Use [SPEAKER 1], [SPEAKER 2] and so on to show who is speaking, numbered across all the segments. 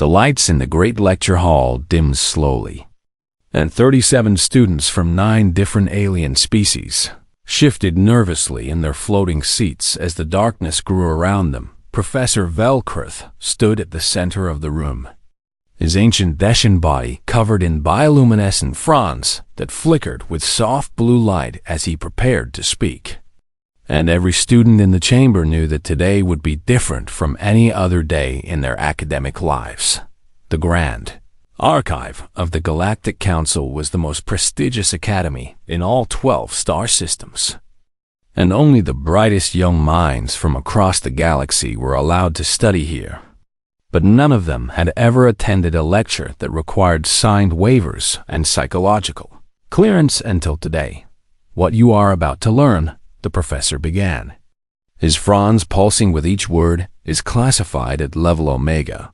[SPEAKER 1] The lights in the great lecture hall dimmed slowly, and 37 students from 9 different alien species shifted nervously in their floating seats as the darkness grew around them. Professor Velkrith stood at the center of the room, his ancient Deshan body covered in bioluminescent fronds that flickered with soft blue light as he prepared to speak. And every student in the chamber knew that today would be different from any other day in their academic lives. The Grand Archive of the Galactic Council was the most prestigious academy in all 12 star systems, and only the brightest young minds from across the galaxy were allowed to study here. But none of them had ever attended a lecture that required signed waivers and psychological clearance until today. What you are about to learn, the professor began, his fronds pulsing with each word, is classified at level Omega,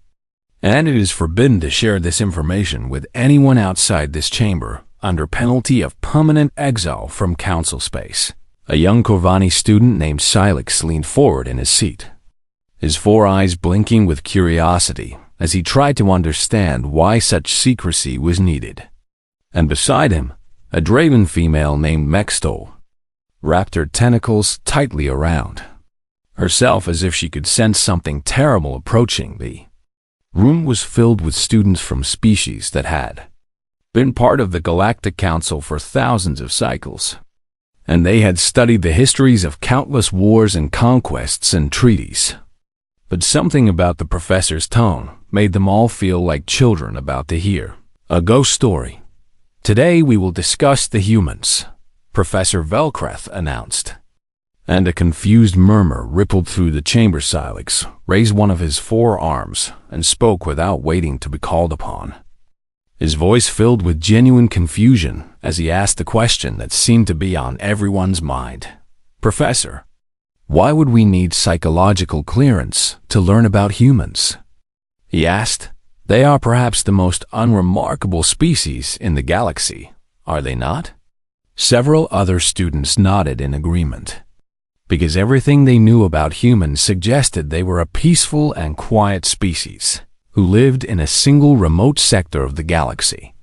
[SPEAKER 1] and it is forbidden to share this information with anyone outside this chamber under penalty of permanent exile from council space. A young Corvani student named Silex leaned forward in his seat, his 4 eyes blinking with curiosity as he tried to understand why such secrecy was needed. And beside him, a Draven female named Mextol wrapped her tentacles tightly around herself as if she could sense something terrible approaching. The room was filled with students from species that had been part of the Galactic Council for thousands of cycles, and they had studied the histories of countless wars and conquests and treaties. But something about the professor's tone made them all feel like children about to hear a ghost story. Today we will discuss the humans, Professor Velkreth announced, and a confused murmur rippled through the chamber. Silex raised one of his 4 arms and spoke without waiting to be called upon, his voice filled with genuine confusion as he asked the question that seemed to be on everyone's mind. Professor, why would we need psychological clearance to learn about humans? He asked. They are perhaps the most unremarkable species in the galaxy, are they not? Several other students nodded in agreement, because everything they knew about humans suggested they were a peaceful and quiet species who lived in a single remote sector of the galaxy,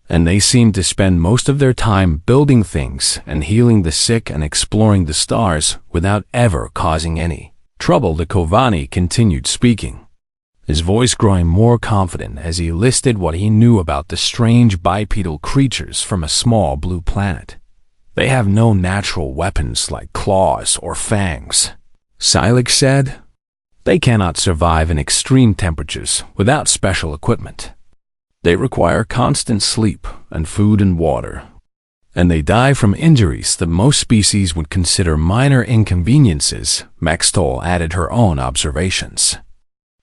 [SPEAKER 1] and they seemed to spend most of their time building things and healing the sick and exploring the stars without ever causing any trouble. The Kovani continued speaking, his voice growing more confident as he listed what he knew about the strange bipedal creatures from a small blue planet. They have no natural weapons like claws or fangs, Silex said. They cannot survive in extreme temperatures without special equipment. They require constant sleep and food and water, and they die from injuries that most species would consider minor inconveniences. Mextol added her own observations,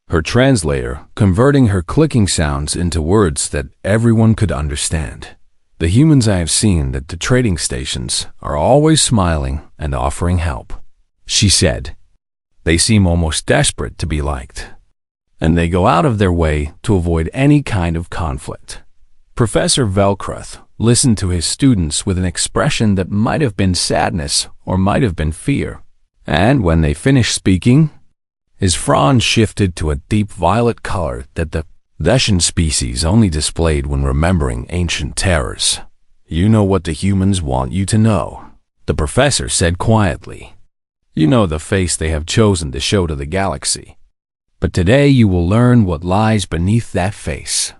[SPEAKER 1] her translator converting her clicking sounds into words that everyone could understand. The humans I have seen at the trading stations are always smiling and offering help, she said. They seem almost desperate to be liked, and they go out of their way to avoid any kind of conflict. Professor Velkreth listened to his students with an expression that might have been sadness or might have been fear, and when they finished speaking, his frond shifted to a deep violet color that the Deshan species only displayed when remembering ancient terrors. You know what the humans want you to know, the professor said quietly. You know the face they have chosen to show to the galaxy. But today you will learn what lies beneath that face,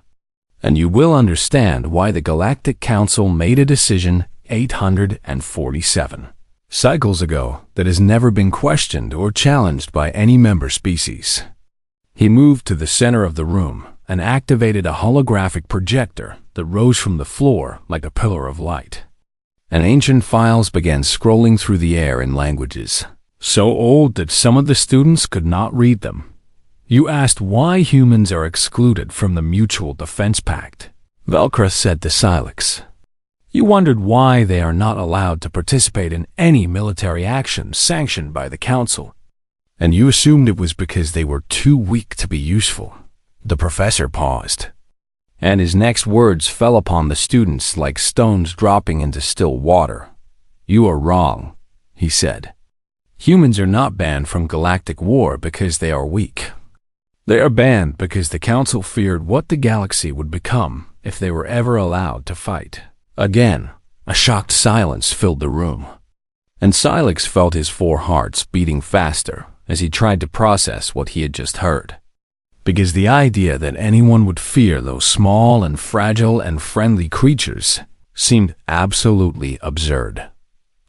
[SPEAKER 1] and you will understand why the Galactic Council made a decision 847 cycles ago that has never been questioned or challenged by any member species. He moved to the center of the room and activated a holographic projector that rose from the floor like a pillar of light. And ancient files began scrolling through the air in languages so old that some of the students could not read them. You asked why humans are excluded from the Mutual Defense Pact, Velkreth said to Silex. You wondered why they are not allowed to participate in any military action sanctioned by the Council, and you assumed it was because they were too weak to be useful. The professor paused, and his next words fell upon the students like stones dropping into still water. You are wrong, he said. Humans are not banned from galactic war because they are weak. They are banned because the Council feared what the galaxy would become if they were ever allowed to fight. Again, a shocked silence filled the room, and Silex felt his 4 hearts beating faster as he tried to process what he had just heard. Because the idea that anyone would fear those small and fragile and friendly creatures seemed absolutely absurd.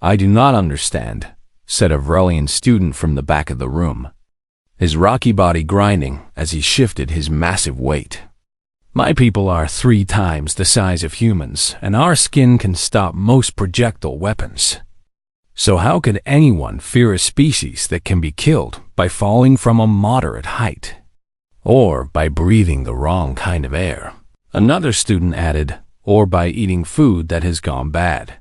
[SPEAKER 1] "I do not understand," said a Vrelian student from the back of the room, his rocky body grinding as he shifted his massive weight. "My people are 3 times the size of humans, and our skin can stop most projectile weapons. So how could anyone fear a species that can be killed by falling from a moderate height? Or by breathing the wrong kind of air?" Another student added, "Or by eating food that has gone bad,"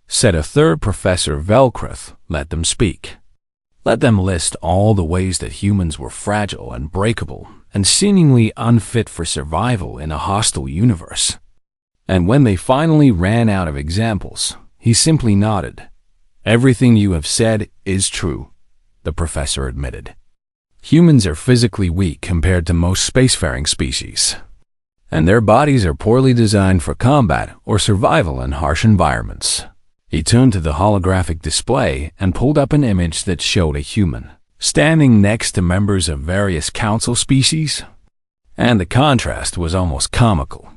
[SPEAKER 1] said a third Professor Velcroth. "Let them speak. Let them list all the ways that humans were fragile and breakable and seemingly unfit for survival in a hostile universe." And when they finally ran out of examples, he simply nodded. "Everything you have said is true," the professor admitted. "Humans are physically weak compared to most spacefaring species, and their bodies are poorly designed for combat or survival in harsh environments." He turned to the holographic display and pulled up an image that showed a human standing next to members of various council species, and the contrast was almost comical,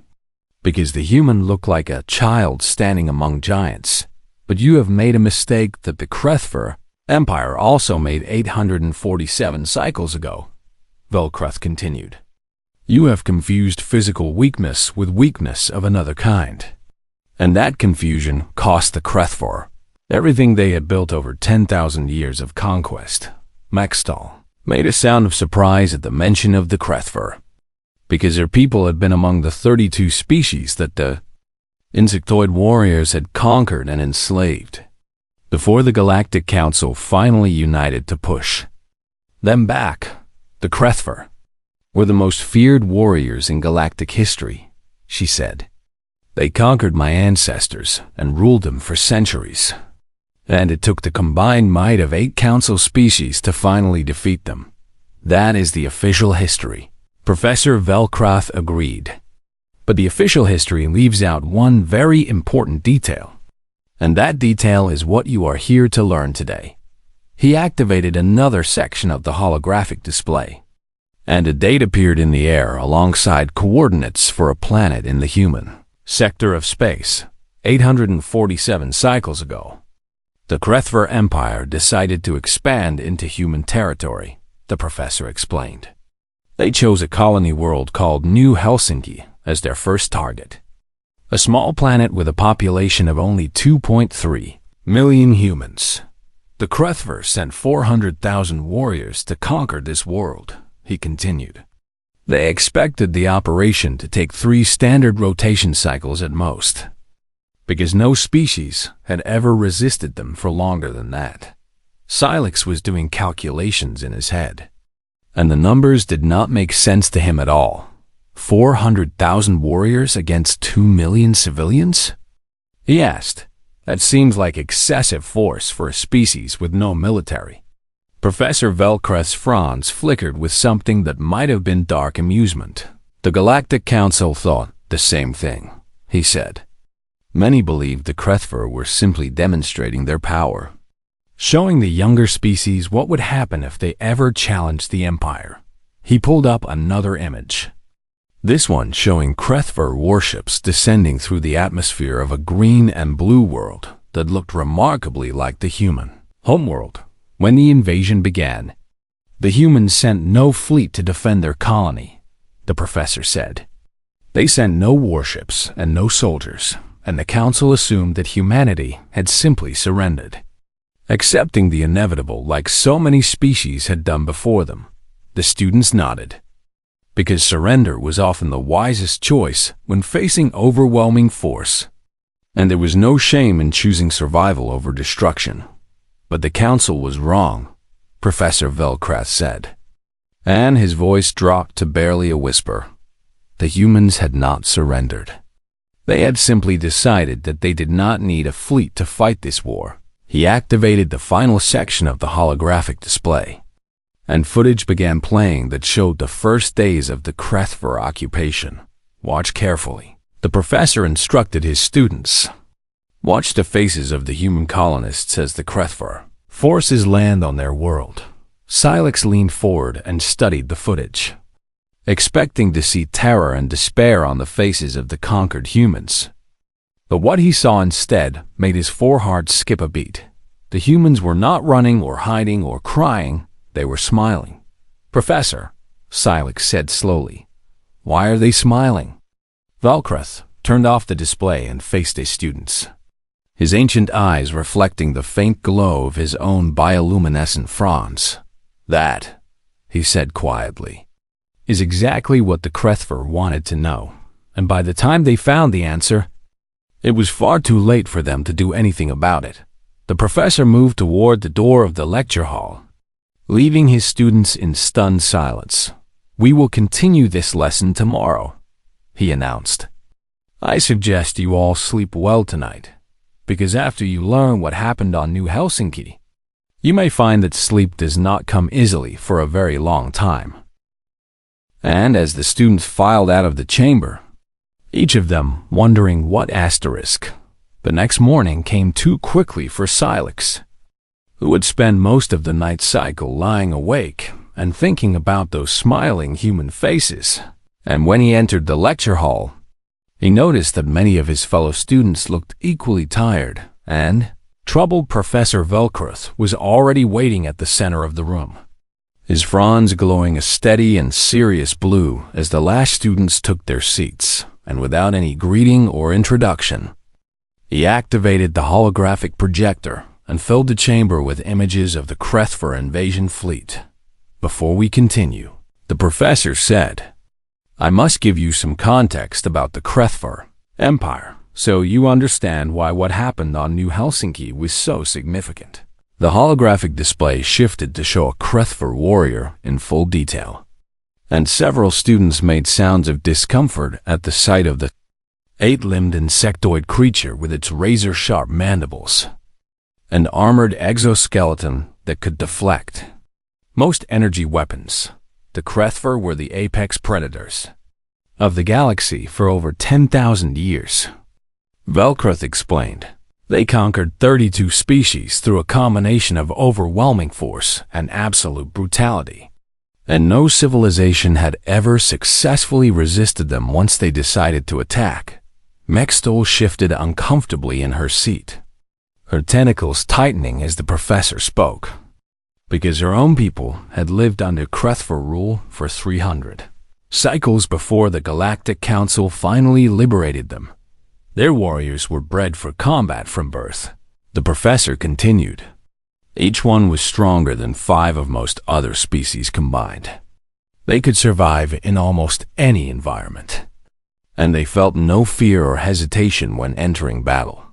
[SPEAKER 1] because the human looked like a child standing among giants. "But you have made a mistake that the Krethver Empire also made 847 cycles ago," Velcroth continued. "You have confused physical weakness with weakness of another kind. And that confusion cost the Krethver everything they had built over 10,000 years of conquest." Maxtal made a sound of surprise at the mention of the Krethver, because their people had been among the 32 species that the insectoid warriors had conquered and enslaved before the Galactic Council finally united to push them back. "The Krethver were the most feared warriors in galactic history," she said. "They conquered my ancestors and ruled them for centuries, and it took the combined might of 8 council species to finally defeat them. That is the official history." Professor Velcroth agreed. "But the official history leaves out one very important detail, and that detail is what you are here to learn today." He activated another section of the holographic display, and a date appeared in the air alongside coordinates for a planet in the human sector of space. 847 cycles ago, the Krethver Empire decided to expand into human territory, the professor explained. They chose a colony world called New Helsinki as their first target, a small planet with a population of only 2.3 million humans. "The Krethver sent 400,000 warriors to conquer this world," he continued. "They expected the operation to take 3 standard rotation cycles at most, because no species had ever resisted them for longer than that." Silex was doing calculations in his head, and the numbers did not make sense to him at all. 400,000 warriors against 2 million civilians? He asked. "That seems like excessive force for a species with no military." Professor Velcroth's fronds flickered with something that might have been dark amusement. "The Galactic Council thought the same thing," he said. "Many believed the Krethver were simply demonstrating their power, showing the younger species what would happen if they ever challenged the Empire." He pulled up another image, this one showing Krethver warships descending through the atmosphere of a green and blue world that looked remarkably like the human homeworld. When the invasion began, the humans sent no fleet to defend their colony, the professor said. They sent no warships and no soldiers, and the council assumed that humanity had simply surrendered, accepting the inevitable like so many species had done before them. The students nodded, because surrender was often the wisest choice when facing overwhelming force, and there was no shame in choosing survival over destruction. But the council was wrong, Professor Velcroth said, and his voice dropped to barely a whisper. The humans had not surrendered. They had simply decided that they did not need a fleet to fight this war. He activated the final section of the holographic display, and footage began playing that showed the first days of the Krethver occupation. Watch carefully. The professor instructed his students. Watch the faces of the human colonists as the Krethver forces land on their world. Silex leaned forward and studied the footage, expecting to see terror and despair on the faces of the conquered humans. But what he saw instead made his foreheart skip a beat. The humans were not running or hiding or crying, they were smiling. "Professor," Silex said slowly, "why are they smiling?" Velkreth turned off the display and faced his students, his ancient eyes reflecting the faint glow of his own bioluminescent fronds. "That," he said quietly, "is exactly what the Krethver wanted to know, and by the time they found the answer, it was far too late for them to do anything about it." The professor moved toward the door of the lecture hall, leaving his students in stunned silence. "We will continue this lesson tomorrow," he announced. "I suggest you all sleep well tonight, because after you learn what happened on New Helsinki, you may find that sleep does not come easily for a very long time." And as the students filed out of the chamber, each of them wondering what asterisk, the next morning came too quickly for Silex, who would spend most of the night cycle lying awake and thinking about those smiling human faces. And when he entered the lecture hall, he noticed that many of his fellow students looked equally tired, and troubled Professor Velkreth was already waiting at the center of the room, his fronds glowing a steady and serious blue as the last students took their seats, and without any greeting or introduction, he activated the holographic projector and filled the chamber with images of the Krethver invasion fleet. "Before we continue," the professor said, "I must give you some context about the Krethver Empire, so you understand why what happened on New Helsinki was so significant." The holographic display shifted to show a Krethver warrior in full detail, and several students made sounds of discomfort at the sight of the eight-limbed insectoid creature with its razor-sharp mandibles, an armored exoskeleton that could deflect most energy weapons. The Krethver were the apex predators of the galaxy for over 10,000 years. Velkreth explained, "They conquered 32 species through a combination of overwhelming force and absolute brutality, and no civilization had ever successfully resisted them once they decided to attack." Mextol shifted uncomfortably in her seat, her tentacles tightening as the professor spoke, because her own people had lived under Krethver rule for 300 cycles before the Galactic Council finally liberated them. Their warriors were bred for combat from birth. The professor continued, "Each one was stronger than 5 of most other species combined. They could survive in almost any environment, and they felt no fear or hesitation when entering battle."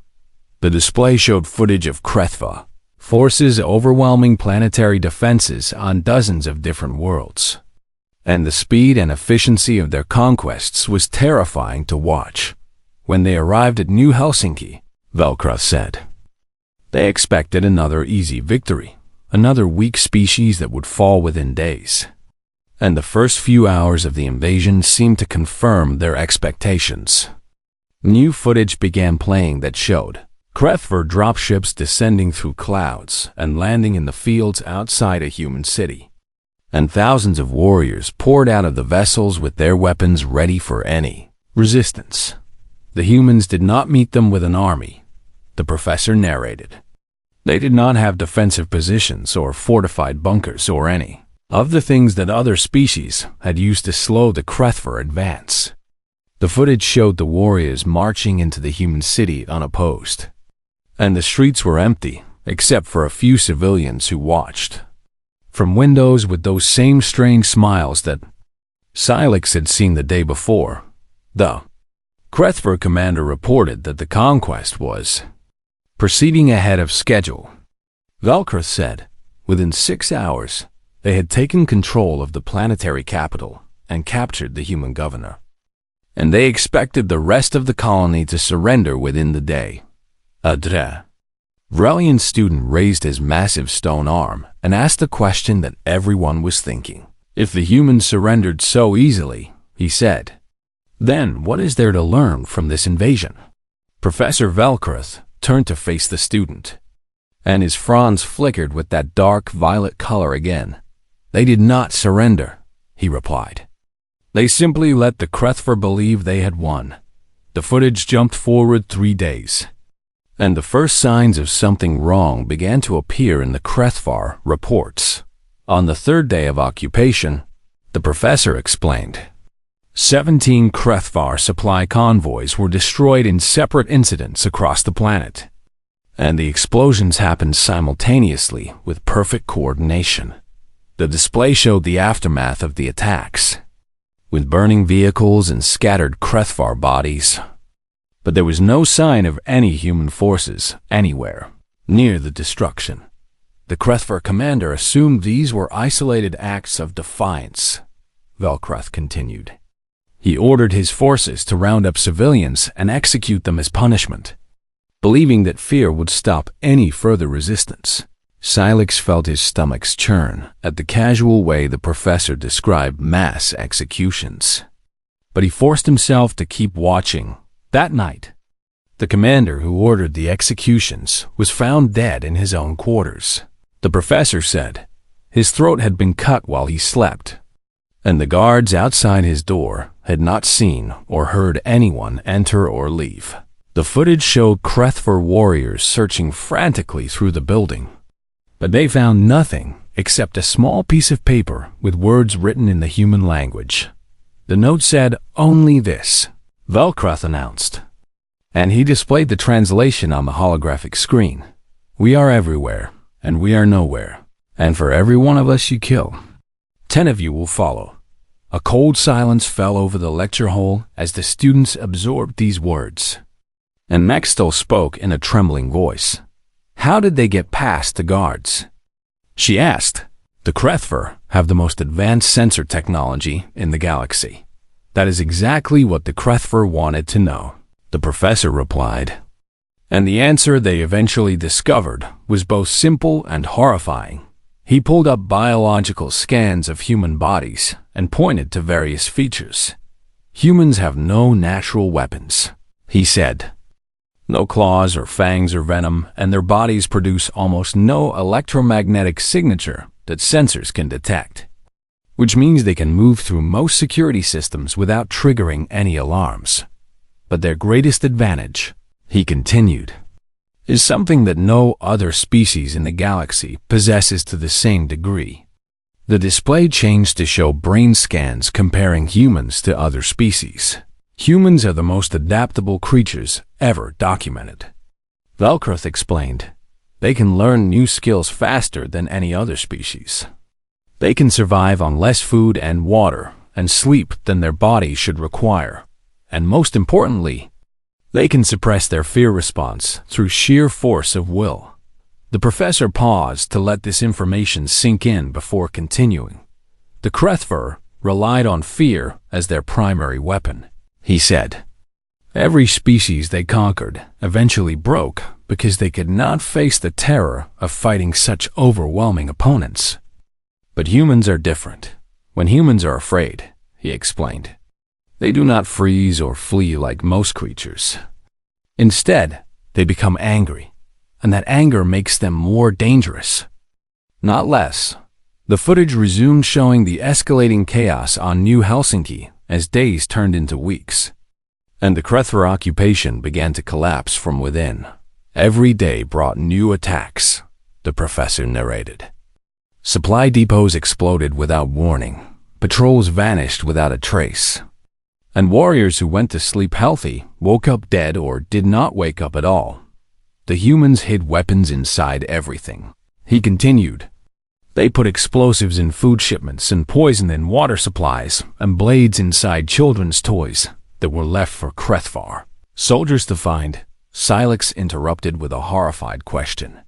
[SPEAKER 1] The display showed footage of Krethver forces overwhelming planetary defenses on dozens of different worlds, and the speed and efficiency of their conquests was terrifying to watch. When they arrived at New Helsinki, Velkreth said, they expected another easy victory, another weak species that would fall within days. And the first few hours of the invasion seemed to confirm their expectations. New footage began playing that showed Krethver dropships descending through clouds and landing in the fields outside a human city, and thousands of warriors poured out of the vessels with their weapons ready for any resistance. The humans did not meet them with an army, the professor narrated. They did not have defensive positions or fortified bunkers or any of the things that other species had used to slow the Krethver advance. The footage showed the warriors marching into the human city unopposed, and the streets were empty except for a few civilians who watched from windows with those same strange smiles that Silex had seen the day before. The Krethver commander reported that the conquest was proceeding ahead of schedule. Velkreth said, within 6 hours, they had taken control of the planetary capital and captured the human governor, and they expected the rest of the colony to surrender within the day. Adre. Brilliant student raised his massive stone arm and asked the question that everyone was thinking. If the humans surrendered so easily, he said, then what is there to learn from this invasion? Professor Velcroth turned to face the student, and his fronds flickered with that dark violet color again. They did not surrender, he replied. They simply let the Krethver believe they had won. The footage jumped forward 3 days, and the first signs of something wrong began to appear in the Krethvar reports. On the 3rd day of occupation, the professor explained, 17 Krethvar supply convoys were destroyed in separate incidents across the planet, and the explosions happened simultaneously with perfect coordination. The display showed the aftermath of the attacks, with burning vehicles and scattered Krethvar bodies. But there was no sign of any human forces anywhere near the destruction. The Krethvar commander assumed these were isolated acts of defiance, Velcroth continued. He ordered his forces to round up civilians and execute them as punishment, believing that fear would stop any further resistance. Silex felt his stomach churn at the casual way the professor described mass executions. But he forced himself to keep watching. That night, the commander who ordered the executions was found dead in his own quarters. The professor said his throat had been cut while he slept, and the guards outside his door had not seen or heard anyone enter or leave. The footage showed Krethvar warriors searching frantically through the building, but they found nothing except a small piece of paper with words written in the human language. The note said only this, Velcroth announced, and he displayed the translation on the holographic screen. We are everywhere, and we are nowhere, and for every one of us you kill, 10 of you will follow. A cold silence fell over the lecture hall as the students absorbed these words. And Maxtell spoke in a trembling voice. How did they get past the guards? She asked. The Krethvar have the most advanced sensor technology in the galaxy. That is exactly what the Krethvar wanted to know, the professor replied. And the answer they eventually discovered was both simple and horrifying. He pulled up biological scans of human bodies and pointed to various features. Humans have no natural weapons, he said. No claws or fangs or venom, and their bodies produce almost no electromagnetic signature that sensors can detect, which means they can move through most security systems without triggering any alarms. But their greatest advantage, he continued, is something that no other species in the galaxy possesses to the same degree. The display changed to show brain scans comparing humans to other species. Humans are the most adaptable creatures ever documented. Velcroth explained, they can learn new skills faster than any other species. They can survive on less food and water and sleep than their bodies should require. And most importantly, they can suppress their fear response through sheer force of will. The professor paused to let this information sink in before continuing. The Krethvar relied on fear as their primary weapon, he said. Every species they conquered eventually broke because they could not face the terror of fighting such overwhelming opponents. But humans are different. When humans are afraid, he explained, they do not freeze or flee like most creatures. Instead, they become angry, and that anger makes them more dangerous, not less. The footage resumed showing the escalating chaos on New Helsinki as days turned into weeks, and the Krethvar occupation began to collapse from within. Every day brought new attacks, the professor narrated. Supply depots exploded without warning, patrols vanished without a trace, and warriors who went to sleep healthy woke up dead or did not wake up at all. The humans hid weapons inside everything, he continued. They put explosives in food shipments and poison in water supplies and blades inside children's toys that were left for Krethvar soldiers to find. Silex interrupted with a horrified question,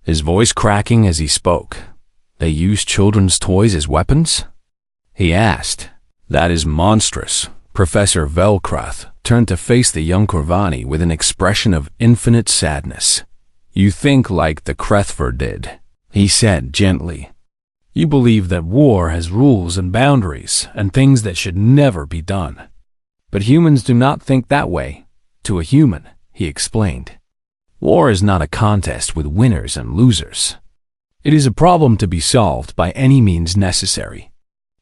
[SPEAKER 1] his voice cracking as he spoke. They used children's toys as weapons? He asked. That is monstrous. Professor Velcroth turned to face the young Corvani with an expression of infinite sadness. You think like the Krethver did, he said gently. You believe that war has rules and boundaries and things that should never be done. But humans do not think that way. To a human, he explained. War is not a contest with winners and losers. It is a problem to be solved by any means necessary.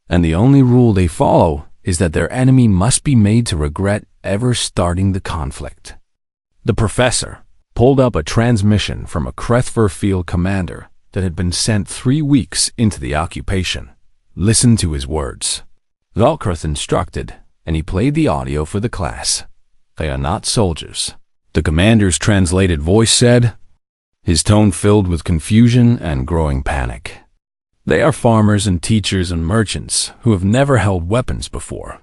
[SPEAKER 1] And the only rule they follow is that their enemy must be made to regret ever starting the conflict. The professor pulled up a transmission from a Krethver field commander that had been sent 3 weeks into the occupation. Listen to his words. Velkrith instructed, and he played the audio for the class. They are not soldiers, the commander's translated voice said, his tone filled with confusion and growing panic. They are farmers and teachers and merchants who have never held weapons before,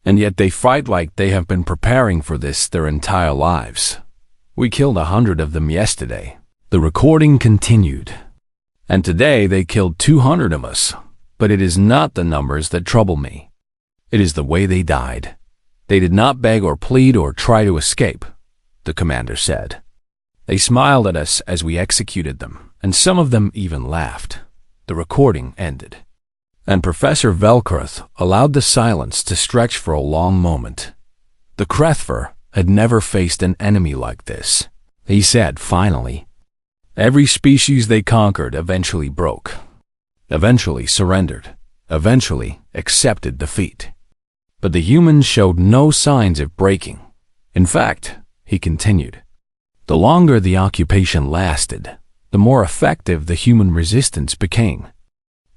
[SPEAKER 1] and yet they fight like they have been preparing for this their entire lives. We killed 100 of them yesterday. The recording continued. And today they killed 200 of us, but it is not the numbers that trouble me. It is the way they died. They did not beg or plead or try to escape, the commander said. They smiled at us as we executed them, and some of them even laughed. The recording ended, and Professor Velkrith allowed the silence to stretch for a long moment. The Krethver had never faced an enemy like this. He said finally, every species they conquered eventually broke, eventually surrendered, eventually accepted defeat. But the humans showed no signs of breaking. In fact, he continued, the longer the occupation lasted, the more effective the human resistance became,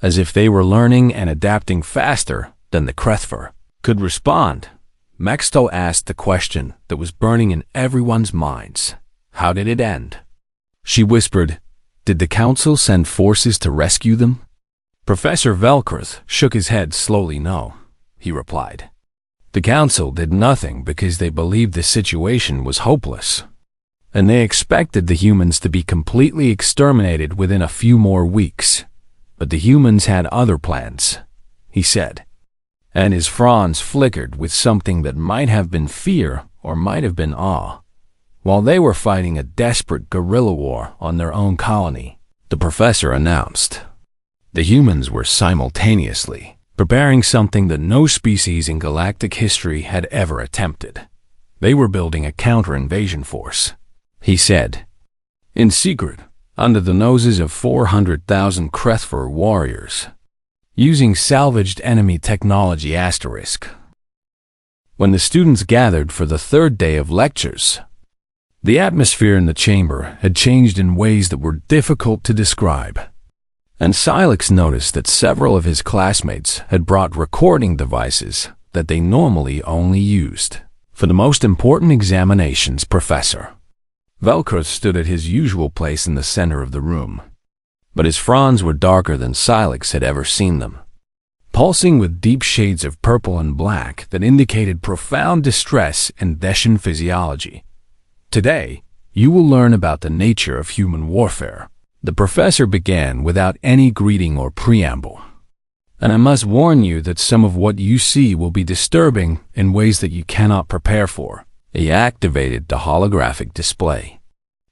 [SPEAKER 1] as if they were learning and adapting faster than the Krethver could respond. Maxto asked the question that was burning in everyone's minds. How did it end? She whispered, did the council send forces to rescue them? Professor Velkrith shook his head slowly. No, he replied. The council did nothing because they believed the situation was hopeless, and they expected the humans to be completely exterminated within a few more weeks. But the humans had other plans, he said, and his fronds flickered with something that might have been fear or might have been awe. While they were fighting a desperate guerrilla war on their own colony, the professor announced, the humans were simultaneously preparing something that no species in galactic history had ever attempted. They were building a counter-invasion force, he said, in secret, under the noses of 400,000 Krethver warriors, using salvaged enemy technology **. When the students gathered for the 3rd day of lectures, the atmosphere in the chamber had changed in ways that were difficult to describe, and Silex noticed that several of his classmates had brought recording devices that they normally only used for the most important examinations. Professor Velkrith stood at his usual place in the center of the room, but his fronds were darker than Silex had ever seen them, pulsing with deep shades of purple and black that indicated profound distress and Deshan physiology. Today, you will learn about the nature of human warfare. The professor began without any greeting or preamble. And I must warn you that some of what you see will be disturbing in ways that you cannot prepare for. He activated the holographic display,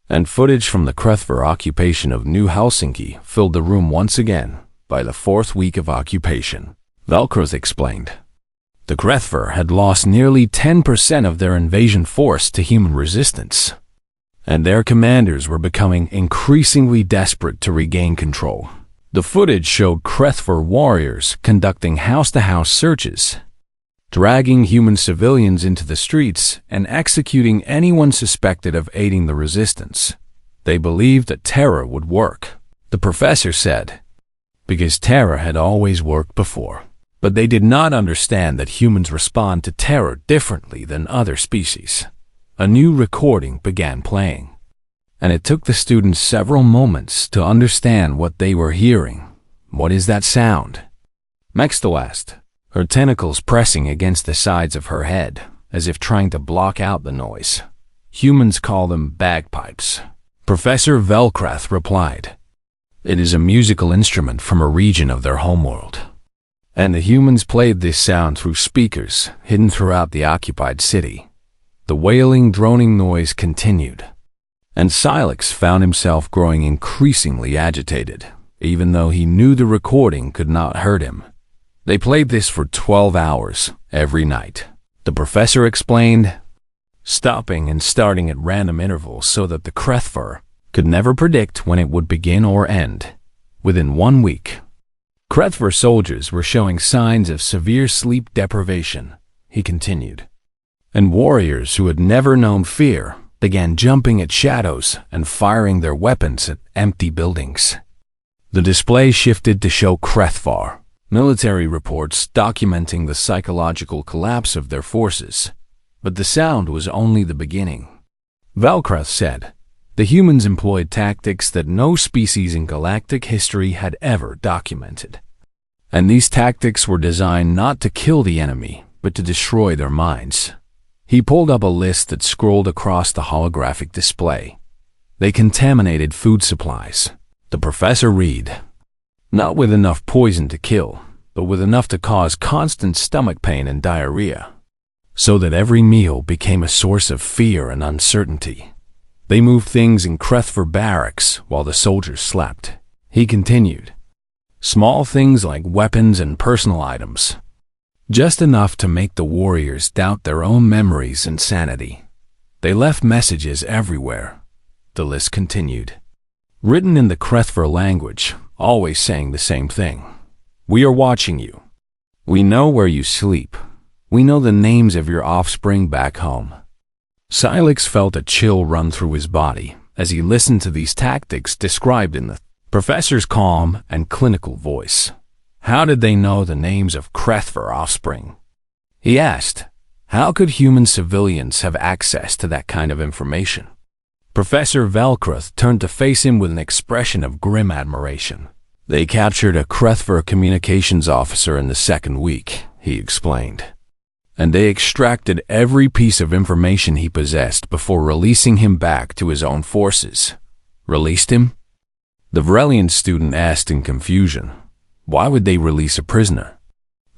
[SPEAKER 1] and footage from the Krethver occupation of New Helsinki filled the room once again. By the 4th week of occupation, Velkrith explained, the Krethver had lost nearly 10% of their invasion force to human resistance, and their commanders were becoming increasingly desperate to regain control. The footage showed Krethver warriors conducting house-to-house searches, dragging human civilians into the streets and executing anyone suspected of aiding the resistance. They believed that terror would work, the professor said, because terror had always worked before. But they did not understand that humans respond to terror differently than other species. A new recording began playing, and it took the students several moments to understand what they were hearing. What is that sound? Maxto asked, her tentacles pressing against the sides of her head, as if trying to block out the noise. Humans call them bagpipes. Professor Velkrith replied, it is a musical instrument from a region of their homeworld, and the humans played this sound through speakers hidden throughout the occupied city. The wailing, droning noise continued, And Silex found himself growing increasingly agitated, even though he knew the recording could not hurt him. They played this for 12 hours every night. The professor explained, stopping and starting at random intervals so that the Krethver could never predict when it would begin or end. Within 1 week, Krethver soldiers were showing signs of severe sleep deprivation, he continued. And warriors who had never known fear began jumping at shadows and firing their weapons at empty buildings. The display shifted to show Krethvar, military reports documenting the psychological collapse of their forces. But the sound was only the beginning. Velkreth said, the humans employed tactics that no species in galactic history had ever documented. And these tactics were designed not to kill the enemy, but to destroy their minds. He pulled up a list that scrolled across the holographic display. They contaminated food supplies. The professor read, not with enough poison to kill, but with enough to cause constant stomach pain and diarrhea, so that every meal became a source of fear and uncertainty. They moved things in Krethver barracks while the soldiers slept. He continued, small things like weapons and personal items, just enough to make the warriors doubt their own memories and sanity. They left messages everywhere, the list continued, written in the Krethver language, always saying the same thing. We are watching you. We know where you sleep. We know the names of your offspring back home. Silex felt a chill run through his body as he listened to these tactics described in the professor's calm and clinical voice. How did they know the names of Krethver offspring? He asked. How could human civilians have access to that kind of information? Professor Velkreth turned to face him with an expression of grim admiration. They captured a Krethver communications officer in the second week, he explained. And they extracted every piece of information he possessed before releasing him back to his own forces. Released him? The Vrelian student asked in confusion. Why would they release a prisoner?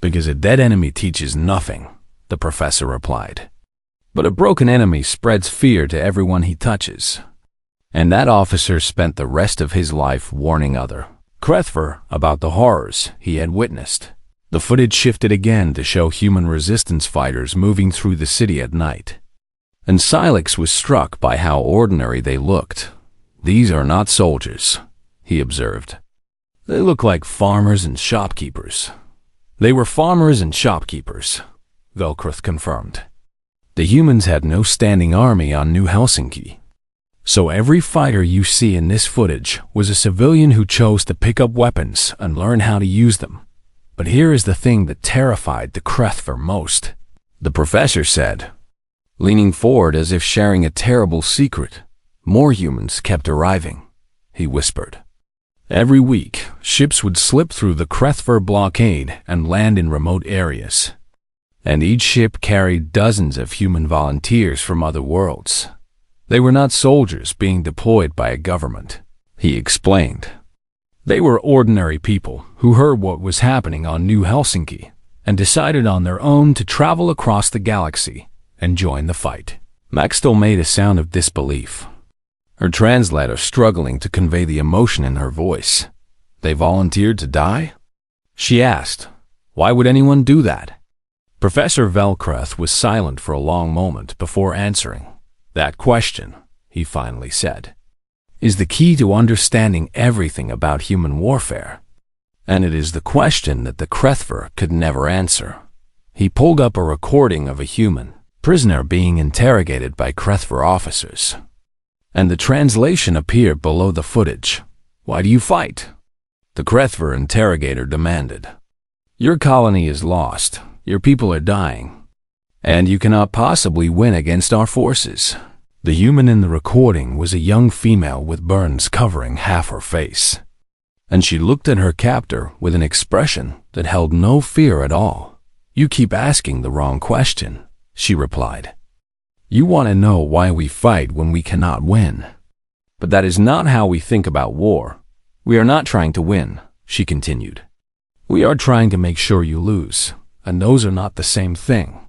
[SPEAKER 1] Because a dead enemy teaches nothing, the professor replied. But a broken enemy spreads fear to everyone he touches. And that officer spent the rest of his life warning other Krethver about the horrors he had witnessed. The footage shifted again to show human resistance fighters moving through the city at night. And Silex was struck by how ordinary they looked. These are not soldiers, he observed. They look like farmers and shopkeepers. They were farmers and shopkeepers, Velkreth confirmed. The humans had no standing army on New Helsinki. So every fighter you see in this footage was a civilian who chose to pick up weapons and learn how to use them. But here is the thing that terrified the Krethver most, the professor said, leaning forward as if sharing a terrible secret. More humans kept arriving, he whispered. Every week, ships would slip through the Krethver blockade and land in remote areas. And each ship carried dozens of human volunteers from other worlds. They were not soldiers being deployed by a government, he explained. They were ordinary people who heard what was happening on New Helsinki and decided on their own to travel across the galaxy and join the fight. Maxtel made a sound of disbelief, her translator struggling to convey the emotion in her voice. They volunteered to die? She asked. Why would anyone do that? Professor Velkreth was silent for a long moment before answering. That question, he finally said, is the key to understanding everything about human warfare. And it is the question that the Krethver could never answer. He pulled up a recording of a human prisoner being interrogated by Krethver officers. And the translation appeared below the footage. Why do you fight? The Krethver interrogator demanded. Your colony is lost. Your people are dying. And you cannot possibly win against our forces. The human in the recording was a young female with burns covering half her face. And she looked at her captor with an expression that held no fear at all. You keep asking the wrong question, she replied. You want to know why we fight when we cannot win. But that is not how we think about war. We are not trying to win, she continued. We are trying to make sure you lose, and those are not the same thing.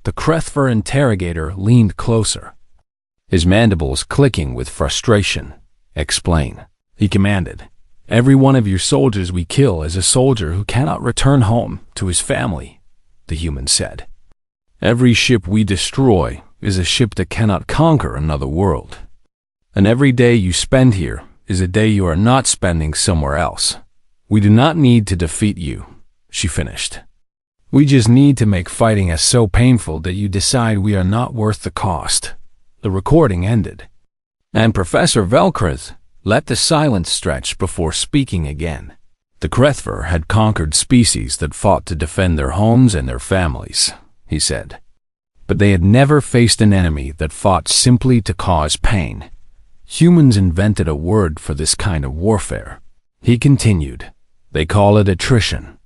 [SPEAKER 1] The Krethver interrogator leaned closer. his mandibles clicking with frustration. "Explain," he commanded. "Every one of your soldiers we kill is a soldier who cannot return home to his family," the human said. "Every ship we destroy is a ship that cannot conquer another world. And every day you spend here is a day you are not spending somewhere else. We do not need to defeat you," she finished. "We just need to make fighting us so painful that you decide we are not worth the cost." The recording ended, and Professor Velkrith let the silence stretch before speaking again. The Krethver had conquered species that fought to defend their homes and their families, he said. But they had never faced an enemy that fought simply to cause pain. Humans invented a word for this kind of warfare. He continued. They call it attrition.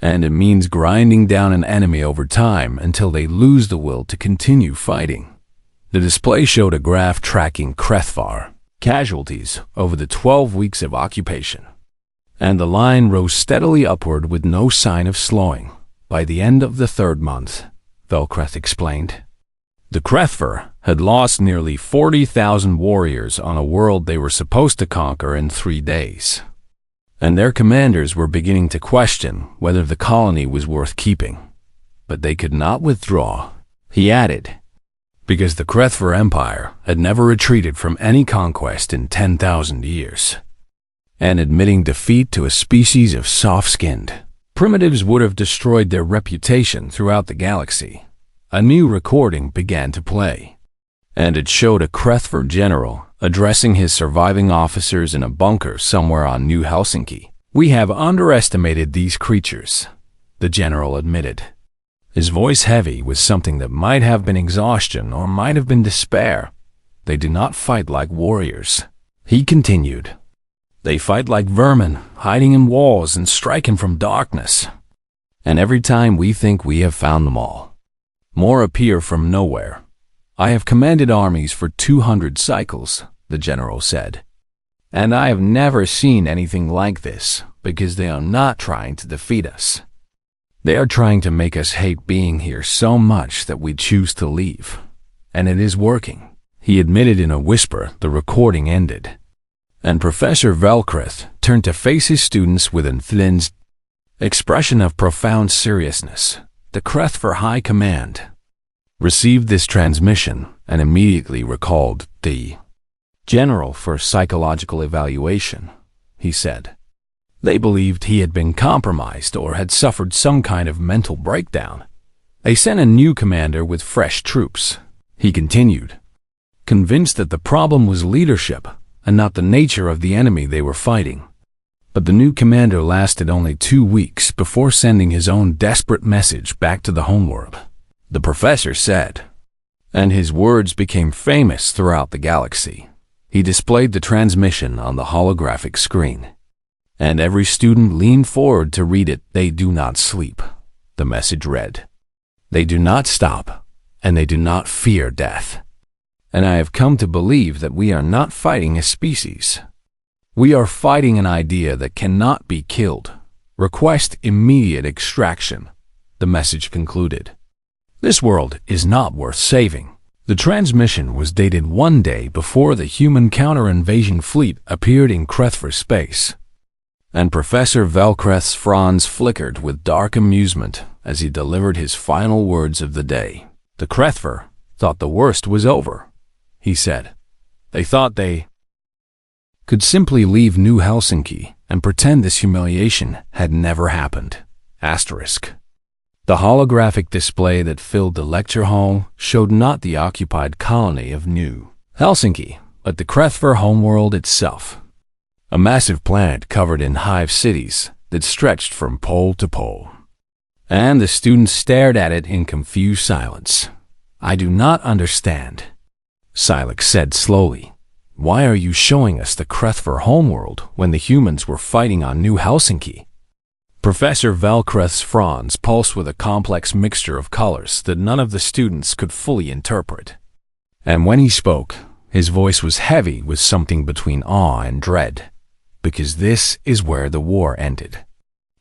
[SPEAKER 1] And it means grinding down an enemy over time until they lose the will to continue fighting. The display showed a graph tracking Krethvar casualties over the 12 weeks of occupation. And the line rose steadily upward with no sign of slowing. By the end of the third month, Velkreth explained, the Krethver had lost nearly 40,000 warriors on a world they were supposed to conquer in 3 days. And their commanders were beginning to question whether the colony was worth keeping. But they could not withdraw, he added, because the Krethver Empire had never retreated from any conquest in 10,000 years. And admitting defeat to a species of soft-skinned primitives would have destroyed their reputation throughout the galaxy. A new recording began to play, and it showed a Krethver general addressing his surviving officers in a bunker somewhere on New Helsinki. "We have underestimated these creatures," the general admitted, his voice heavy with something that might have been exhaustion or might have been despair. "They do not fight like warriors," he continued. "They fight like vermin, hiding in walls and striking from darkness. And every time we think we have found them all, more appear from nowhere. I have commanded armies for 200 cycles," the general said. "And I have never seen anything like this, because they are not trying to defeat us. They are trying to make us hate being here so much that we choose to leave. And it is working," he admitted in a whisper. The recording ended, and Professor Velkrith turned to face his students with an thin expression of profound seriousness. The Krethver High Command received this transmission and immediately recalled the general for psychological evaluation, he said. They believed he had been compromised or had suffered some kind of mental breakdown. They sent a new commander with fresh troops, he continued, convinced that the problem was leadership and not the nature of the enemy they were fighting. But the new commander lasted only 2 weeks before sending his own desperate message back to the homeworld, the professor said. And his words became famous throughout the galaxy. He displayed the transmission on the holographic screen, and every student leaned forward to read it. "They do not sleep," the message read. "They do not stop, and they do not fear death. And I have come to believe that we are not fighting a species. We are fighting an idea that cannot be killed. Request immediate extraction," the message concluded. "This world is not worth saving." The transmission was dated 1 day before the human counter-invasion fleet appeared in Krethver space, and Professor Velkreth's fronds flickered with dark amusement as he delivered his final words of the day. "The Krethver thought the worst was over," he said. "They thought they could simply leave New Helsinki and pretend this humiliation had never happened." Asterisk. The holographic display that filled the lecture hall showed not the occupied colony of New Helsinki, but the Krethver homeworld itself, a massive planet covered in hive cities that stretched from pole to pole. And the students stared at it in confused silence. "I do not understand," Silex said slowly. "Why are you showing us the Krethver homeworld when the humans were fighting on New Helsinki?" Professor Velkreth's fronds pulsed with a complex mixture of colors that none of the students could fully interpret. And when he spoke, his voice was heavy with something between awe and dread. "Because this is where the war ended,"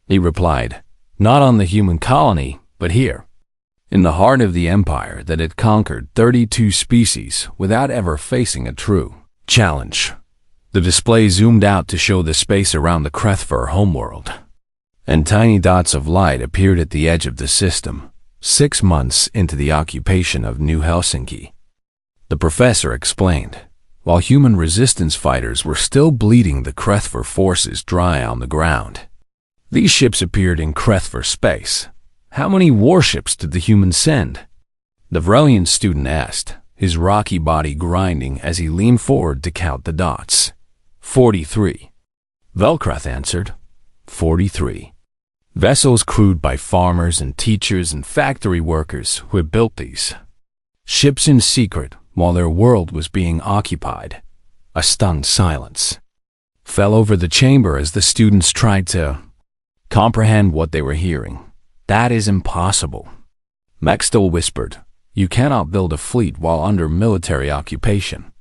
[SPEAKER 1] he replied. "Not on the human colony, but here, in the heart of the empire that had conquered 32 species without ever facing a true challenge. The display zoomed out to show the space around the Krethver homeworld, and tiny dots of light appeared at the edge of the system, 6 months into the occupation of New Helsinki. The professor explained, while human resistance fighters were still bleeding the Krethver forces dry on the ground. These ships appeared in Krethver space. How many warships did the humans send? The Vrelian student asked, his rocky body grinding as he leaned forward to count the dots. 43. Velkrath answered. 43. Vessels crewed by farmers and teachers and factory workers who had built these ships in secret while their world was being occupied. A stunned silence fell over the chamber as the students tried to comprehend what they were hearing. That is impossible. Maxtol whispered, you cannot build a fleet while under military occupation.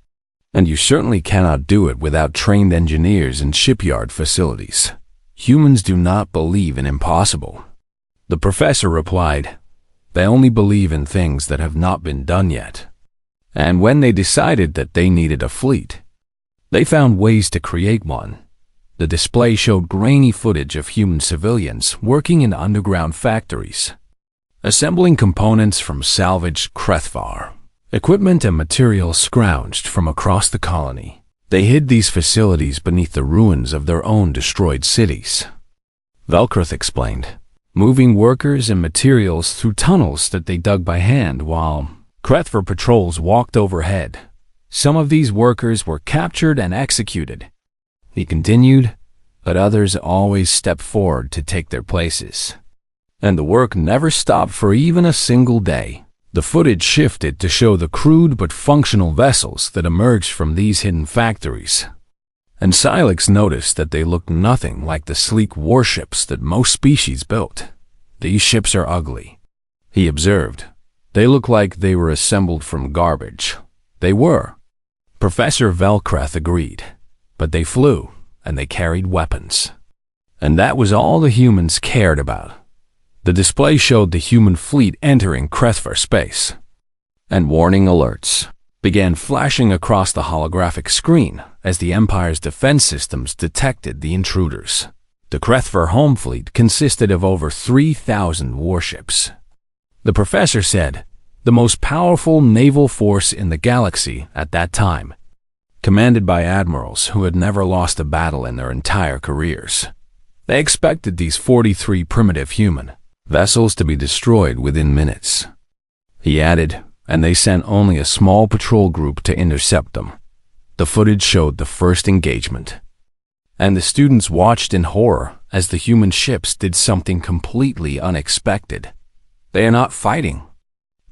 [SPEAKER 1] And you certainly cannot do it without trained engineers and shipyard facilities. Humans do not believe in impossible. The professor replied, they only believe in things that have not been done yet. And when they decided that they needed a fleet, they found ways to create one. The display showed grainy footage of human civilians working in underground factories, assembling components from salvaged Krethvar. Equipment and materials scrounged from across the colony. They hid these facilities beneath the ruins of their own destroyed cities. Velkrath explained, moving workers and materials through tunnels that they dug by hand while Krethvar patrols walked overhead. Some of these workers were captured and executed. He continued, but others always stepped forward to take their places. And the work never stopped for even a single day. The footage shifted to show the crude but functional vessels that emerged from these hidden factories. And Silex noticed that they looked nothing like the sleek warships that most species built. These ships are ugly, he observed. They look like they were assembled from garbage. They were. Professor Velkrath agreed. But they flew, and they carried weapons. And that was all the humans cared about. The display showed the human fleet entering Krethvar space. And warning alerts began flashing across the holographic screen as the Empire's defense systems detected the intruders. The Krethvar home fleet consisted of over 3,000 warships. The professor said, the most powerful naval force in the galaxy at that time, commanded by admirals who had never lost a battle in their entire careers. They expected these 43 primitive human vessels to be destroyed within minutes. He added, and they sent only a small patrol group to intercept them. The footage showed the first engagement. And the students watched in horror as the human ships did something completely unexpected. They are not fighting.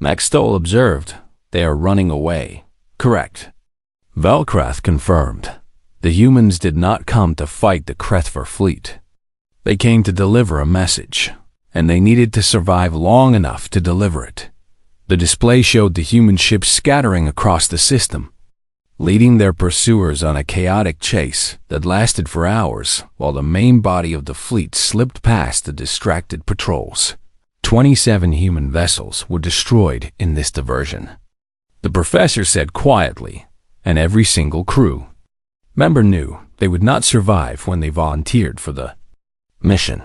[SPEAKER 1] Maxtol observed, they are running away. Correct. Velkrath confirmed. The humans did not come to fight the Krethvar fleet. They came to deliver a message, and they needed to survive long enough to deliver it. The display showed the human ships scattering across the system, leading their pursuers on a chaotic chase that lasted for hours while the main body of the fleet slipped past the distracted patrols. 27 human vessels were destroyed in this diversion. The professor said quietly, and every single crew member knew they would not survive when they volunteered for the mission.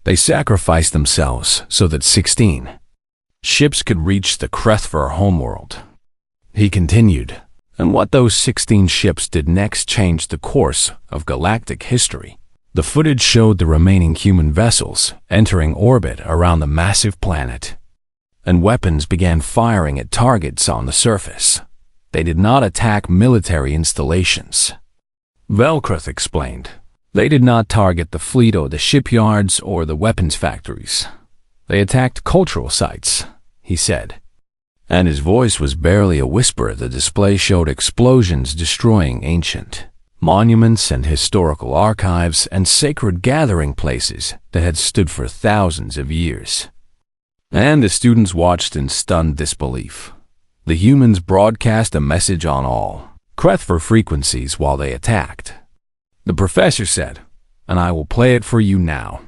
[SPEAKER 1] They sacrificed themselves so that 16 ships could reach the Krethvar homeworld. He continued, and what those 16 ships did next changed the course of galactic history. The footage showed the remaining human vessels entering orbit around the massive planet, and weapons began firing at targets on the surface. They did not attack military installations. Velkrath explained. They did not target the fleet or the shipyards or the weapons factories. They attacked cultural sites, he said. And his voice was barely a whisper. The display showed explosions destroying ancient monuments and historical archives and sacred gathering places that had stood for thousands of years. And the students watched in stunned disbelief. The humans broadcast a message on all Krethvar frequencies while they attacked. The professor said, and I will play it for you now.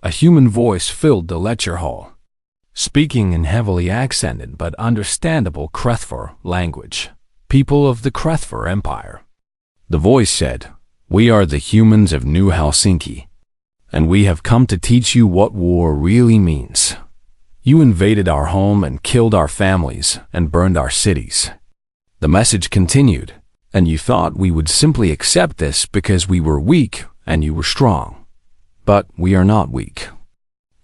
[SPEAKER 1] A human voice filled the lecture hall. speaking in heavily accented but understandable Krethver language. People of the Krethver Empire. The voice said, "We are the humans of New Helsinki, and we have come to teach you what war really means. You invaded our home and killed our families and burned our cities." The message continued, "And you thought we would simply accept this because we were weak and you were strong. But we are not weak."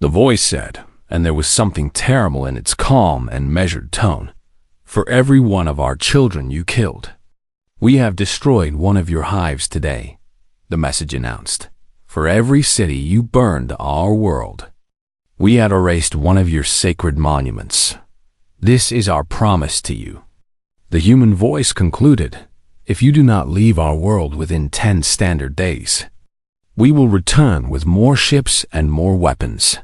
[SPEAKER 1] The voice said, and there was something terrible in its calm and measured tone. "For every one of our children you killed, we have destroyed one of your hives today," the message announced. "For every city you burned our world, we had erased one of your sacred monuments. This is our promise to you." The human voice concluded, "If you do not leave our world within 10 standard days, we will return with more ships and more weapons.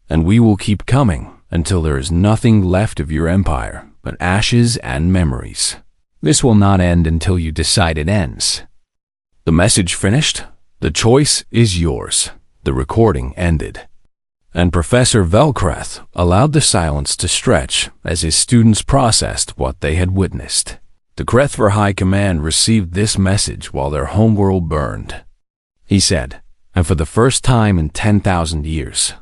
[SPEAKER 1] And we will keep coming until there is nothing left of your empire but ashes and memories. This will not end until you decide it ends." The message finished. "The choice is yours." The recording ended, and Professor Velkreth allowed the silence to stretch as his students processed what they had witnessed. The Krethver High Command received this message while their homeworld burned. He said, and for the first time in 10,000 years,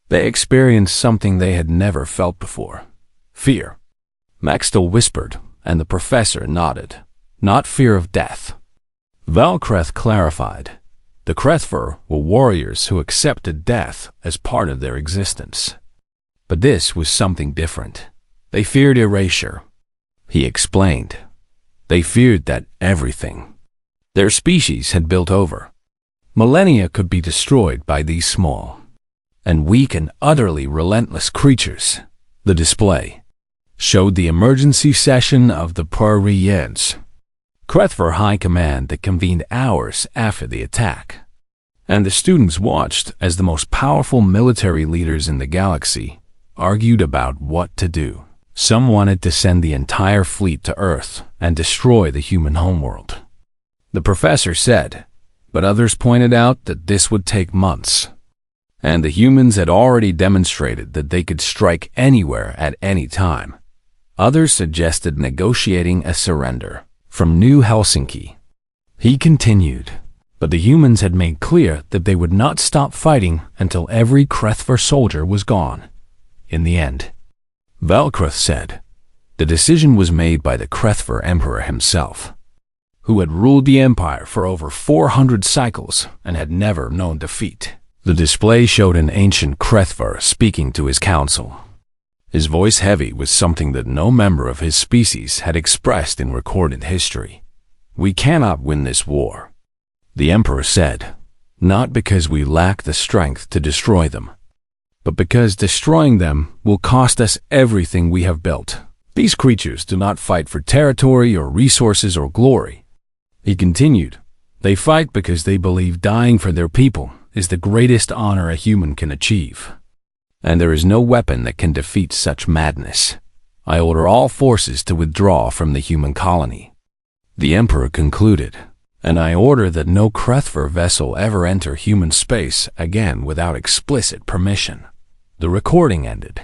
[SPEAKER 1] they experienced something they had never felt before: fear. Maxtel whispered, and the professor nodded. "Not fear of death." Velkreth clarified. The Krethver were warriors who accepted death as part of their existence. But this was something different. They feared erasure. He explained. They feared that everything their species had built over millennia could be destroyed by these small and weak and utterly relentless creatures. The display showed the emergency session of the Parians, Krethver High Command, that convened hours after the attack. And the students watched as the most powerful military leaders in the galaxy argued about what to do. Some wanted to send the entire fleet to Earth and destroy the human homeworld, the professor said, but others pointed out that this would take months. And the humans had already demonstrated that they could strike anywhere at any time. Others suggested negotiating a surrender from New Helsinki. He continued, but the humans had made clear that they would not stop fighting until every Krethver soldier was gone. In the end, Velkreth said, the decision was made by the Krethver Emperor himself, who had ruled the empire for over 400 cycles and had never known defeat. The display showed an ancient Krethver speaking to his council, his voice heavy with something that no member of his species had expressed in recorded history. "We cannot win this war," the Emperor said, "not because we lack the strength to destroy them, but because destroying them will cost us everything we have built. These creatures do not fight for territory or resources or glory." He continued, "They fight because they believe dying for their people is the greatest honor a human can achieve. And there is no weapon that can defeat such madness. I order all forces to withdraw from the human colony." The Emperor concluded, "And I order that no Krethver vessel ever enter human space again without explicit permission." The recording ended,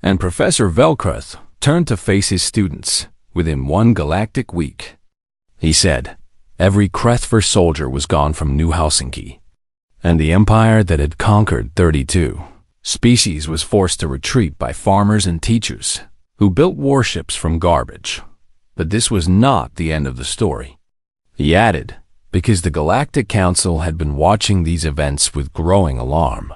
[SPEAKER 1] and Professor Velkreth turned to face his students. Within 1 galactic week, he said, every Krethver soldier was gone from New Helsinki, and the empire that had conquered 32 species was forced to retreat by farmers and teachers who built warships from garbage. But this was not the end of the story. He added, because the Galactic Council had been watching these events with growing alarm,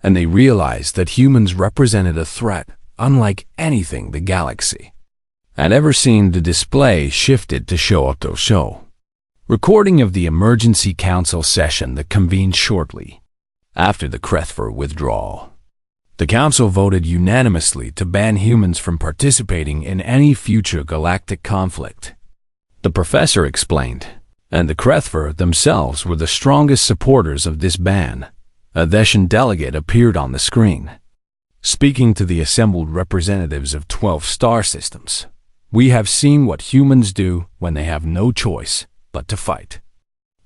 [SPEAKER 1] and they realized that humans represented a threat unlike anything the galaxy had ever seen. The display shifted to Shoto Show, recording of the emergency council session that convened shortly after the Krethver withdrawal. The council voted unanimously to ban humans from participating in any future galactic conflict. The professor explained, and the Krethver themselves were the strongest supporters of this ban. A Theshan delegate appeared on the screen, speaking to the assembled representatives of 12 star systems. "We have seen what humans do when they have no choice but to fight."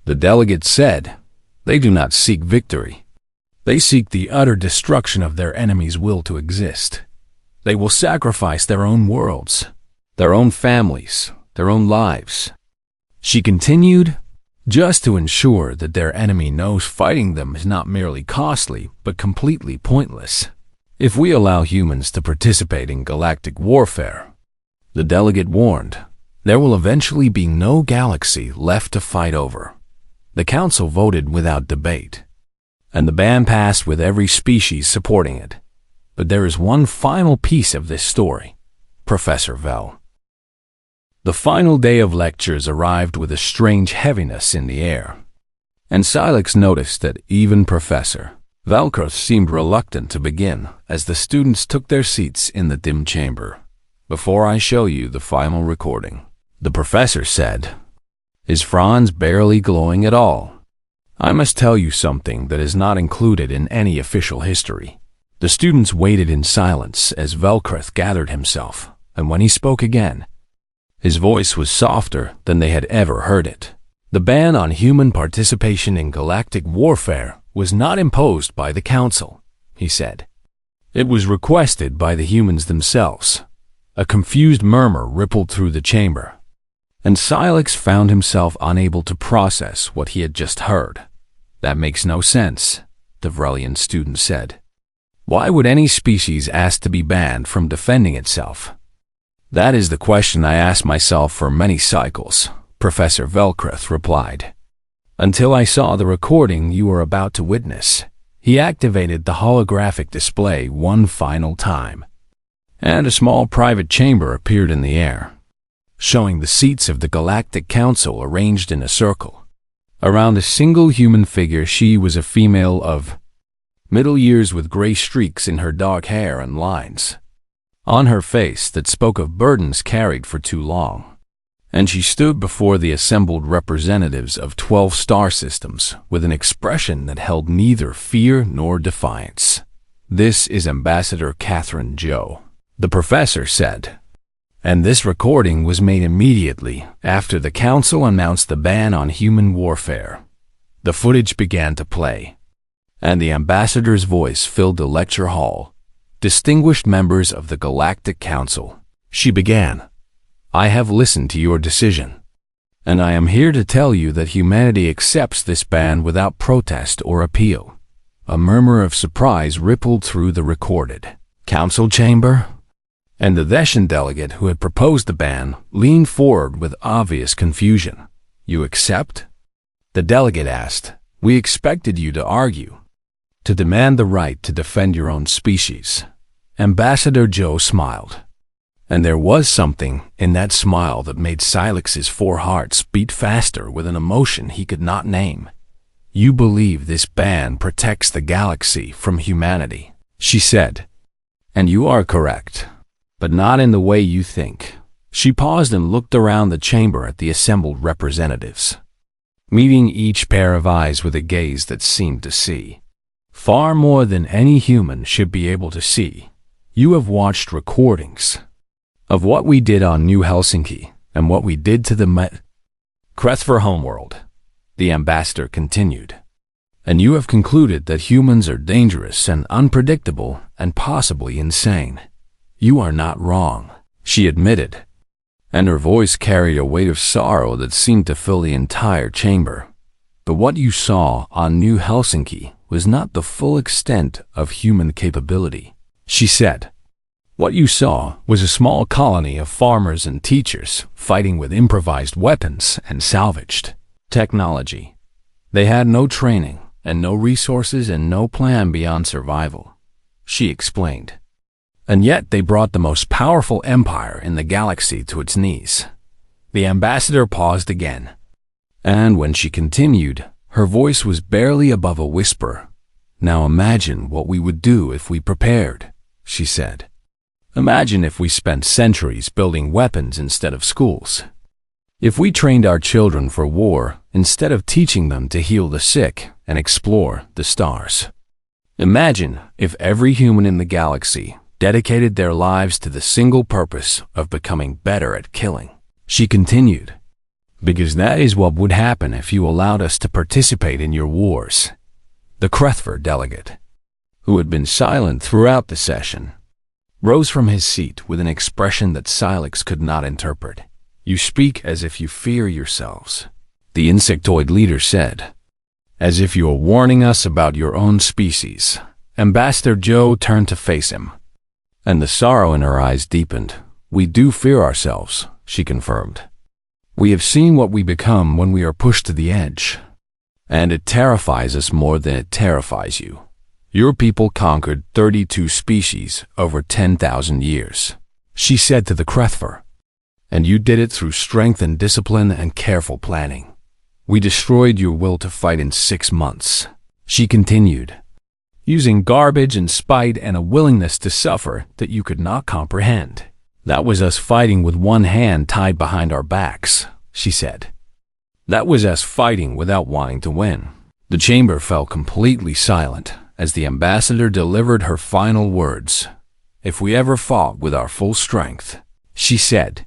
[SPEAKER 1] The delegate said, "They do not seek victory. They seek the utter destruction of their enemy's will to exist. They will sacrifice their own worlds, their own families, their own lives. She continued, just to ensure that their enemy knows fighting them is not merely costly, but completely pointless. If we allow humans to participate in galactic warfare, the delegate warned, there will eventually be no galaxy left to fight over. The council voted without debate, and the ban passed with every species supporting it. But there is one final piece of this story, Professor Vel. The final day of lectures arrived with a strange heaviness in the air, and Silex noticed that even Professor Velcroth seemed reluctant to begin as the students took their seats in the dim chamber. Before I show you the final recording, the professor said, "Is Franz barely glowing at all? I must tell you something that is not included in any official history." The students waited in silence as Velcroth gathered himself, and when he spoke again, his voice was softer than they had ever heard it. The ban on human participation in galactic warfare was not imposed by the council, he said. It was requested by the humans themselves. A confused murmur rippled through the chamber, and Silex found himself unable to process what he had just heard. "That makes no sense," the Vrelian student said. "Why would any species ask to be banned from defending itself?" "That is the question I asked myself for many cycles," Professor Velcroth replied. "Until I saw the recording you were about to witness." He activated the holographic display one final time, and a small private chamber appeared in the air, showing the seats of the Galactic Council arranged in a circle. Around a single human figure, she was a female of middle years with gray streaks in her dark hair and lines on her face that spoke of burdens carried for too long. And she stood before the assembled representatives of 12 star systems with an expression that held neither fear nor defiance. "This is Ambassador Catherine Joe," the professor said. And this recording was made immediately after the council announced the ban on human warfare. The footage began to play, and the ambassador's voice filled the lecture hall. "Distinguished members of the Galactic Council," she began, "I have listened to your decision, and I am here to tell you that humanity accepts this ban without protest or appeal." A murmur of surprise rippled through the recorded council chamber, and the Theshan delegate who had proposed the ban leaned forward with obvious confusion. "You accept?" the delegate asked. "We expected you to argue, to demand the right to defend your own species." Ambassador Joe smiled, and there was something in that smile that made Silex's 4 hearts beat faster with an emotion he could not name. "You believe this ban protects the galaxy from humanity," she said. "And you are correct, but not in the way you think." She paused and looked around the chamber at the assembled representatives, meeting each pair of eyes with a gaze that seemed to see far more than any human should be able to see. "You have watched recordings of what we did on New Helsinki and what we did to the Krethver homeworld," the ambassador continued, "and you have concluded that humans are dangerous and unpredictable and possibly insane. You are not wrong," she admitted, and her voice carried a weight of sorrow that seemed to fill the entire chamber. "But what you saw on New Helsinki was not the full extent of human capability," she said. "What you saw was a small colony of farmers and teachers fighting with improvised weapons and salvaged technology. They had no training and no resources and no plan beyond survival," she explained. "And yet they brought the most powerful empire in the galaxy to its knees." The ambassador paused again, and when she continued, her voice was barely above a whisper. "Now imagine what we would do if we prepared," she said. "Imagine if we spent centuries building weapons instead of schools. If we trained our children for war instead of teaching them to heal the sick and explore the stars. Imagine if every human in the galaxy dedicated their lives to the single purpose of becoming better at killing," she continued. "Because that is what would happen if you allowed us to participate in your wars. The Krethver delegate, who had been silent throughout the session, rose from his seat with an expression that Silex could not interpret. "You speak as if you fear yourselves," the insectoid leader said. "As if you are warning us about your own species." Ambassador Joe turned to face him, and the sorrow in her eyes deepened. "We do fear ourselves," she confirmed. "We have seen what we become when we are pushed to the edge, and it terrifies us more than it terrifies you. Your people conquered 32 species over 10,000 years," she said to the Krethver, "and you did it through strength and discipline and careful planning. We destroyed your will to fight in 6 months," she continued, "using garbage and spite and a willingness to suffer that you could not comprehend. That was us fighting with one hand tied behind our backs," she said. "That was us fighting without wanting to win." The chamber fell completely silent as the ambassador delivered her final words. "If we ever fought with our full strength," she said,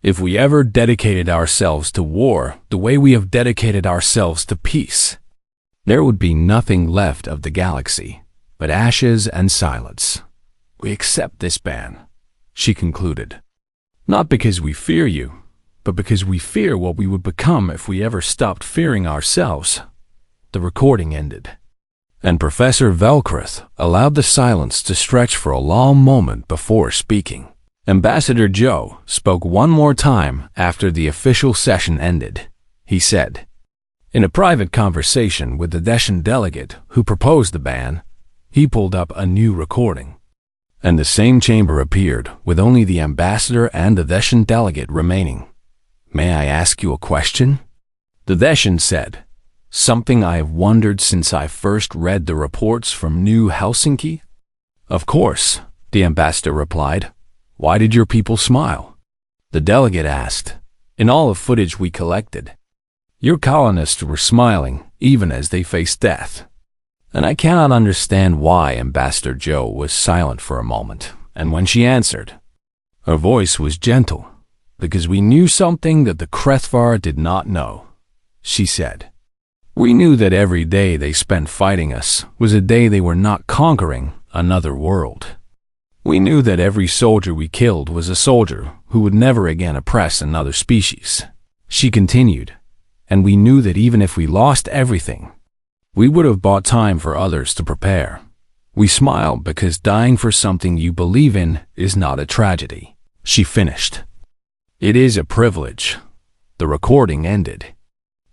[SPEAKER 1] "if we ever dedicated ourselves to war the way we have dedicated ourselves to peace, there would be nothing left of the galaxy but ashes and silence. We accept this ban," she concluded, "not because we fear you, but because we fear what we would become if we ever stopped fearing ourselves." The recording ended, and Professor Velkrith allowed the silence to stretch for a long moment before speaking. Ambassador Joe spoke one more time after the official session ended. He said, in a private conversation with the Deshan delegate who proposed the ban, he pulled up a new recording, and the same chamber appeared with only the ambassador and the Deshan delegate remaining. "May I ask you a question?" The Deshan said, "Something I have wondered since I first read the reports from New Helsinki." "Of course," the ambassador replied. "Why did your people smile?" The delegate asked. "In all the footage we collected, your colonists were smiling even as they faced death." And I cannot understand why Ambassador Joe was silent for a moment, and when she answered, her voice was gentle, "Because we knew something that the Krethvar did not know," she said. "We knew that every day they spent fighting us was a day they were not conquering another world. We knew that every soldier we killed was a soldier who would never again oppress another species," she continued. "And we knew that even if we lost everything, we would have bought time for others to prepare. We smile because dying for something you believe in is not a tragedy," she finished. "It is a privilege." The recording ended,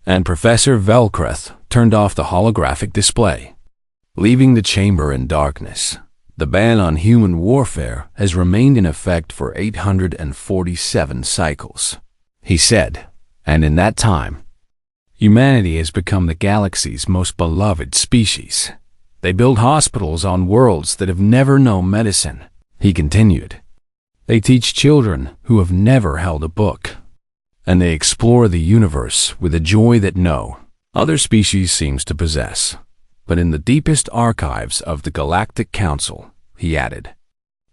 [SPEAKER 1] and Professor Velkreth turned off the holographic display, leaving the chamber in darkness. The ban on human warfare has remained in effect for 847 cycles, he said, and in that time, humanity has become the galaxy's most beloved species. They build hospitals on worlds that have never known medicine, he continued. They teach children who have never held a book, and they explore the universe with a joy that no other species seems to possess. But in the deepest archives of the Galactic Council, he added,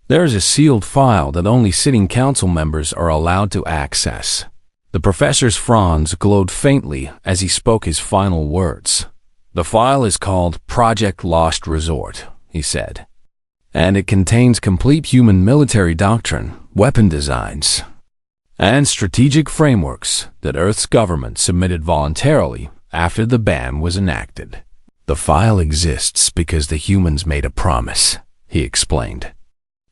[SPEAKER 1] there is a sealed file that only sitting council members are allowed to access. The professor's fronds glowed faintly as he spoke his final words. The file is called Project Lost Resort, he said, and it contains complete human military doctrine, weapon designs, and strategic frameworks that Earth's government submitted voluntarily after the ban was enacted. The file exists because the humans made a promise, he explained.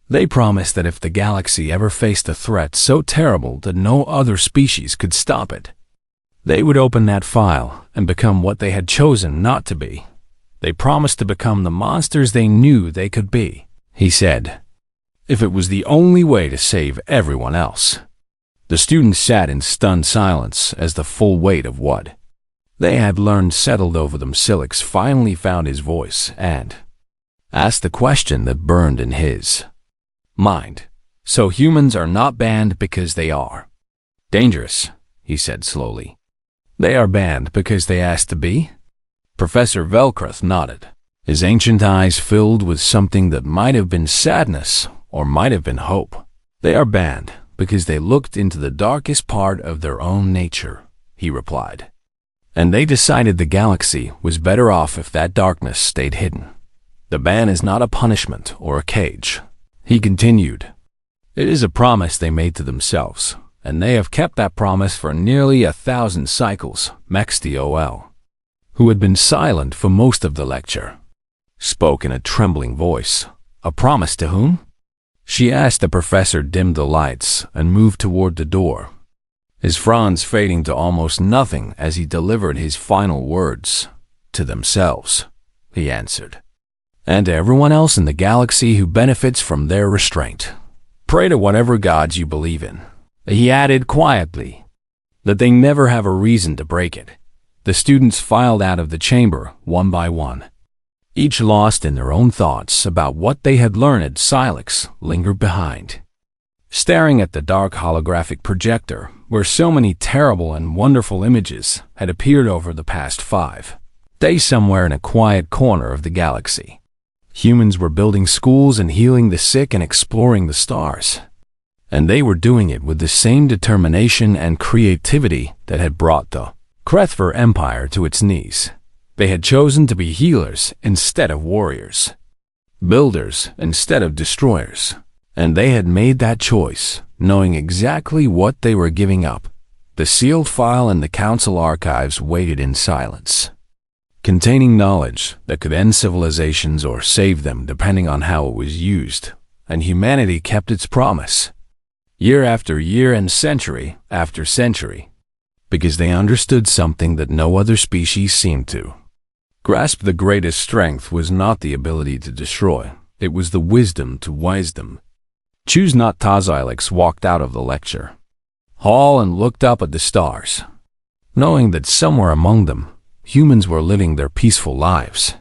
[SPEAKER 1] They promised that if the galaxy ever faced a threat so terrible that no other species could stop it, they would open that file and become what they had chosen not to be. They promised to become the monsters they knew they could be, he said, if it was the only way to save everyone else. The students sat in stunned silence as the full weight of what they had learned settled over them. Silex finally found his voice and asked the question that burned in his mind. So humans are not banned because they are dangerous, he said slowly. They are banned because they asked to be? Professor Velkreth nodded, his ancient eyes filled with something that might have been sadness or might have been hope. They are banned because they looked into the darkest part of their own nature, he replied. and they decided the galaxy was better off if that darkness stayed hidden. The ban is not a punishment or a cage, he continued. It is a promise they made to themselves, and they have kept that promise for nearly 1,000 cycles, Maxtol, who had been silent for most of the lecture, spoke in a trembling voice. A promise to whom? She asked. The professor dimmed the lights and moved toward the door, his frowns fading to almost nothing as he delivered his final words. To themselves, he answered, and to everyone else in the galaxy who benefits from their restraint. Pray to whatever gods you believe in, he added quietly, that they never have a reason to break it. The students filed out of the chamber one by one, each lost in their own thoughts about what they had learned. Silex lingered behind, staring at the dark holographic projector where so many terrible and wonderful images had appeared over the past 5 days. Somewhere in a quiet corner of the galaxy, humans were building schools and healing the sick and exploring the stars. And they were doing it with the same determination and creativity that had brought the Krethver Empire to its knees. They had chosen to be healers instead of warriors, builders instead of destroyers. And they had made that choice, knowing exactly what they were giving up. The sealed file in the council archives waited in silence, containing knowledge that could end civilizations or save them depending on how it was used. And humanity kept its promise, year after year and century after century, because they understood something that no other species seemed to grasp. The greatest strength was not the ability to destroy, it was the wisdom to wisdom. Choose not. Silex walked out of the lecture hall and looked up at the stars, knowing that somewhere among them, humans were living their peaceful lives.